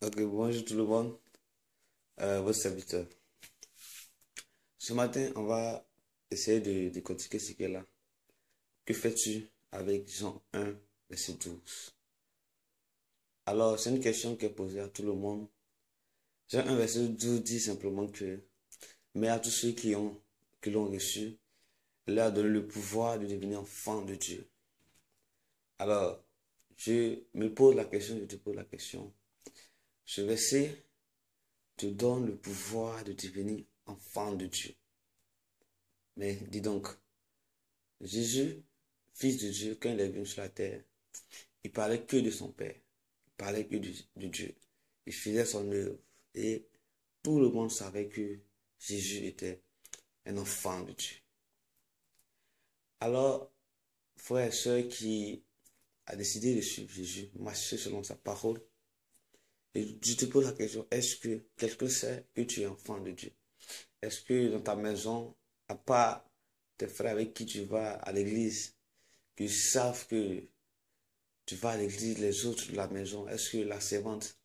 Ok, bonjour tout le monde, votre serviteur. Ce matin, on va essayer de décortiquer ce qu'est là. Que fais-tu avec Jean 1, verset 12? Alors, c'est une question qui est posée à tout le monde. Jean 1, verset 12 dit simplement que, mais à tous ceux qui l'ont reçu, il leur a donné le pouvoir de devenir enfants de Dieu. Alors, je me pose la question, je te pose la question. Ce verset te donne le pouvoir de devenir enfant de Dieu. Mais dis donc, Jésus, fils de Dieu, quand il est venu sur la terre, il parlait que de son Père. Il parlait que de Dieu. Il faisait son œuvre. Et tout le monde savait que Jésus était un enfant de Dieu. Alors, frère et soeur qui a décidé de suivre Jésus, marcher selon sa parole, et je te pose la question, est-ce que quelqu'un sait que tu es enfant de Dieu? Est-ce que dans ta maison, à part tes frères avec qui tu vas à l'église, qu'ils savent que tu vas à l'église, les autres de la maison, est-ce que la servante,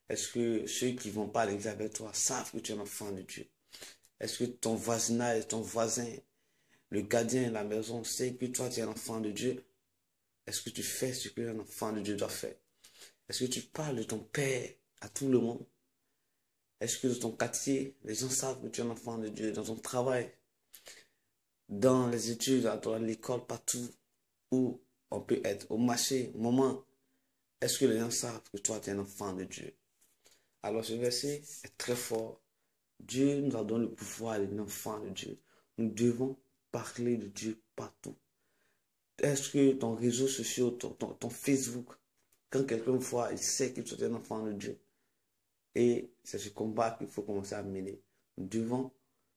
est-ce que ceux qui ne vont pas à l'église avec toi savent que tu es un enfant de Dieu? Est-ce que ton voisinage, ton voisin, le gardien de la maison sait que toi tu es un enfant de Dieu? Est-ce que tu fais ce que un enfant de Dieu doit faire? Est-ce que tu parles de ton Père à tout le monde? Est-ce que dans ton quartier, les gens savent que tu es un enfant de Dieu? Dans ton travail, dans les études, dans l'école, partout où on peut être, au marché, au moment, est-ce que les gens savent que toi tu es un enfant de Dieu? Alors ce verset est très fort. Dieu nous a donné le pouvoir d'être enfants de Dieu. Nous devons parler de Dieu partout. Est-ce que ton réseau social, ton Facebook, quand quelqu'un voit, il sait que tu es un enfant de Dieu? Et c'est ce combat qu'il faut commencer à mener. Nous devons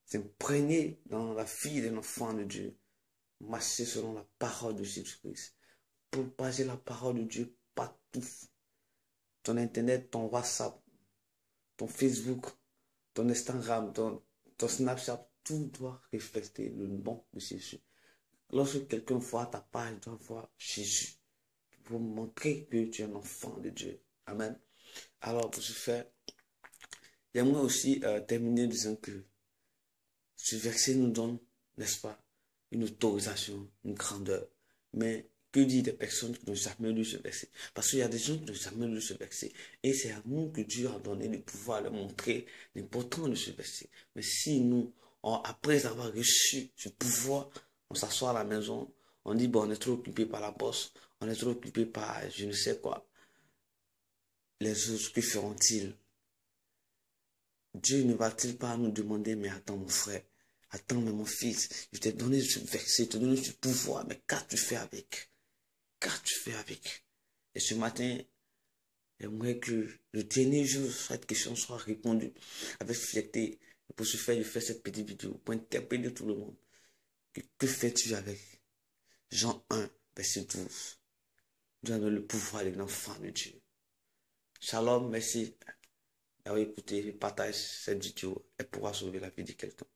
s'imprégner dans la vie d'un enfant de Dieu. Marcher selon la parole de Jésus-Christ. Propager la parole de Dieu partout. Ton Internet, ton WhatsApp, ton Facebook, ton Instagram, ton Snapchat, tout doit refléter le nom de Jésus. Lorsque quelqu'un voit ta page, doit voir Jésus pour montrer que tu es un enfant de Dieu. Amen. Alors, pour ce faire, j'aimerais aussi terminer en disant que ce verset nous donne, n'est-ce pas, une autorisation, une grandeur. Mais que dire des personnes qui n'ont jamais lu ce verset? Parce qu'il y a des gens qui n'ont jamais lu ce verset. Et c'est à nous que Dieu a donné le pouvoir de montrer l'importance de ce verset. Mais si nous, après avoir reçu ce pouvoir, on s'assoit à la maison, on dit, bon, on est trop occupé par la bosse, on est trop occupé par je ne sais quoi. Les autres, que feront-ils? Dieu ne va-t-il pas nous demander, mais attends mon frère, attends mais mon fils, je t'ai donné ce verset, je t'ai donné ce pouvoir, mais qu'as-tu fait avec? Qu'as-tu fait avec? Et ce matin, j'aimerais que le dernier jour, cette question soit répondue avec fierté. Et pour ce faire, je fais cette petite vidéo pour interpeller tout le monde. Que fais-tu avec Jean 1, verset 12? Nous avons le pouvoir de l'enfant de Dieu. Shalom, merci d'avoir écouté. Partage cette vidéo. Elle pourra sauver la vie de quelqu'un.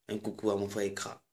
Un coucou à mon frère Ikra.